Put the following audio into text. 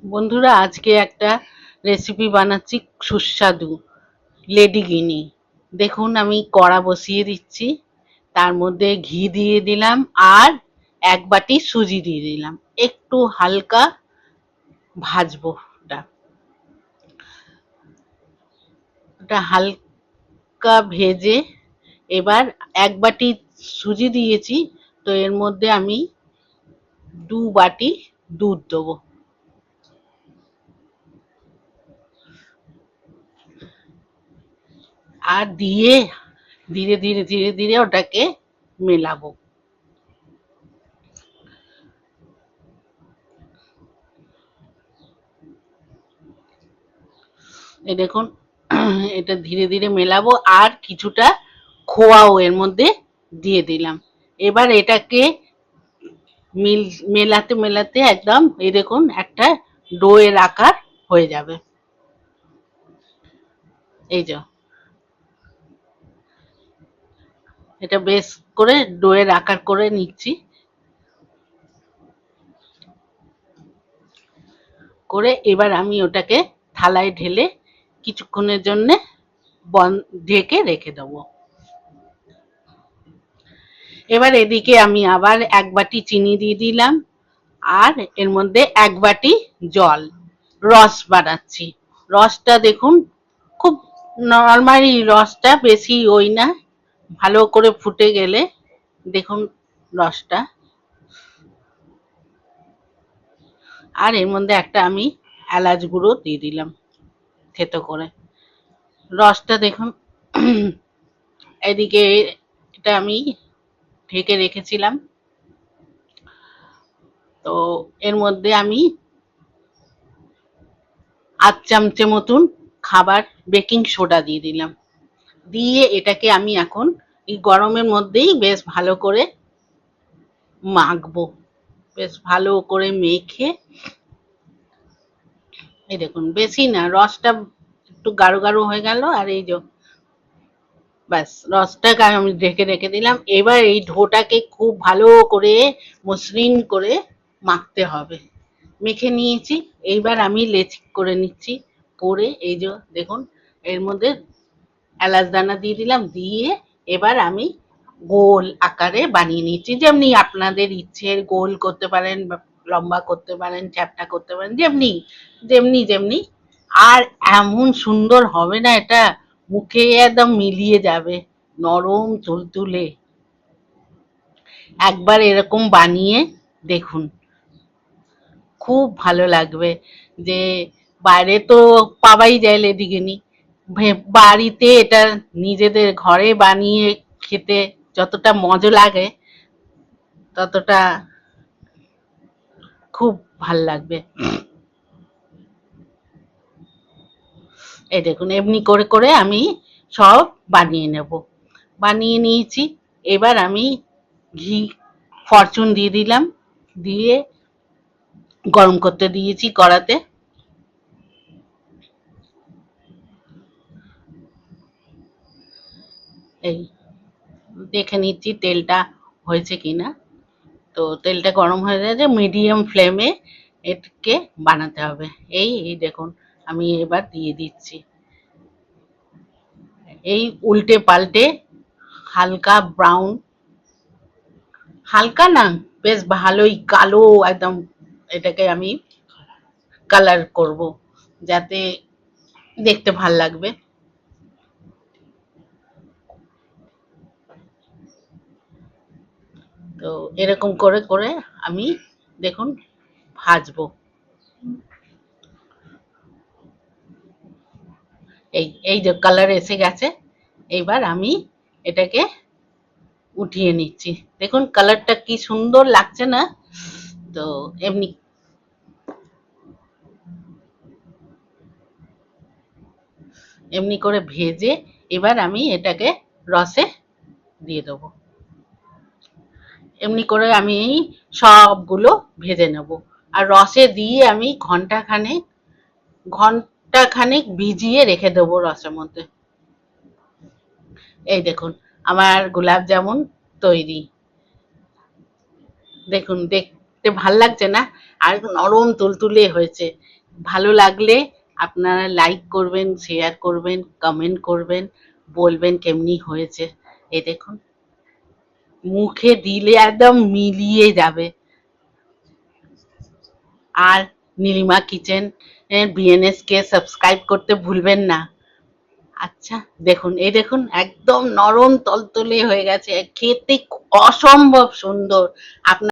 বন্ধুরা, আজকে একটা রেসিপি বানাচ্ছি সুস্বাদু লেডিগিনি। দেখুন, আমি কড়া বসিয়ে দিচ্ছি, তার মধ্যে ঘি দিয়ে দিলাম আর এক বাটি সুজি দিয়ে দিলাম। একটু হালকা ভাজবো ওটা। ওটা হালকা ভেজে এবার এক বাটি সুজি দিয়েছি, তো এর মধ্যে আমি 2 বাটি দুধ দেবো। আর দিয়ে ধীরে ধীরে ধীরে ধীরে ওটাকে মেলাবো। এই দেখুন, এটা ধীরে ধীরে মেলাবো আর কিছুটা খোয়াও এর মধ্যে দিয়ে দিলাম। এবার এটাকে মেলাতে মেলাতে একদম এই দেখুন একটা ডোয়ের আকার হয়ে যাবে। এই যে এটা বেশ করে ডোয়ের আকার করে নিচ্ছি, করে এবার আমি ওটাকে থালায় ঢেলে কিছুক্ষণের জন্য ঢেকে রেখে দেবো। এবার এদিকে আমি আবার এক বাটি চিনি দিয়ে দিলাম আর এর মধ্যে এক বাটি জল, রস বানাচ্ছি। রসটা দেখুন, খুব নরমালি রসটা, বেশি ওই না, ভালো করে ফুটে গেলে দেখুন রসটা। আর এর মধ্যে একটা আমি এলাচ গুঁড়ো দিয়ে দিলাম থেতো করে। রসটা দেখুন, এদিকে এটা আমি ঢেকে রেখেছিলাম, তো এর মধ্যে আমি 8 চামচে মতন খাবার বেকিং সোডা দিয়ে দিলাম। দিয়ে এটাকে আমি এখন এই গরমের মধ্যেই বেশ ভালো করে মাখবো। বেশ ভালো করে মেখে, এই দেখুন বেশি না, রসটা একটু গাঢ় গাঢ় হয়ে গেল আর এই যে ব্যাস রসটাকে আমি ঢেকে রেখে দিলাম। এবার এই ডোটাকে খুব ভালো করে মসৃণ করে মাখতে হবে। মেখে নিয়েছি, এইবার আমি লেচি করে নিচ্ছি। করে এই যে দেখুন, এর মধ্যে এলাচ দানা দিয়ে দিলাম, দিয়ে এবার আমি গোল আকারে বানিয়ে নিচ্ছি। যেমনি আপনাদের ইচ্ছের গোল করতে পারেন, লম্বা করতে পারেন, চ্যাপ্টা করতে পারেন, যেমনি যেমনি যেমনি। আর এমন সুন্দর হবে না এটা, মুখে একদম মিলিয়ে যাবে, নরম তুলতুলে। একবার এরকম বানিয়ে দেখুন, খুব ভালো লাগবে। যে বাইরে তো পাওয়াই যায় লেডিকেনি, বাড়িতে এটা নিজেদের ঘরে বানিয়ে খেতে যতটা মজা লাগে ততটা খুব ভাল লাগবে। এই দেখুন, এমনি করে করে আমি সব বানিয়ে নেব। বানিয়ে নিয়েছি, এবার আমি ঘি ফরচুন দিয়ে দিলাম, দিয়ে গরম করতে দিয়েছি কড়াতে। এই দেখে নিচ্ছি তেলটা হয়েছে কিনা। তো তেলটা গরম হয়ে গেছে, মিডিয়াম ফ্লেমে এটাকে বানাতে হবে। এই এই দেখুন, আমি এবার দিয়ে দিচ্ছি। এই উল্টে পাল্টে হালকা ব্রাউন, হালকা না, বেশ ভালোই কালো একদম, এটাকে আমি কালার করব যাতে দেখতে ভাল লাগবে। তো এরকম করে করে আমি দেখুন ভাজবো। এই এই যে কালার এসে গেছে, এইবার আমি এটাকে উঠিয়ে নিচ্ছি। দেখুন কালারটা কি সুন্দর লাগছে না? তো এমনি এমনি করে ভেজে এবার আমি এটাকে রসে দিয়ে দেবো। এমনি করে আমি সবগুলো ভেজে নেব। আর রসে দিয়ে আমি ঘন্টা খানেক ভিজিয়ে রেখে দেবো রসের মধ্যে। এই দেখুন, আমার গোলাপ জামুন তৈরি। দেখুন দেখতে দেখতে ভাল লাগছে না, আর নরম তুলতুলে হয়েছে। ভালো লাগলে আপনারা লাইক করবেন, শেয়ার করবেন, কমেন্ট করবেন, বলবেন কেমনি হয়েছে। এই দেখুন, মুখে দিলে একদম মিলিয়ে যাবে। আর নীলিমা কিচেন বিএনএস কে সাবস্ক্রাইব করতে ভুলবেন না। আচ্ছা, দেখুন, এই দেখুন, একদম নরম তলতলে হয়ে গেছে, খেতে অসম্ভব সুন্দর। আপনার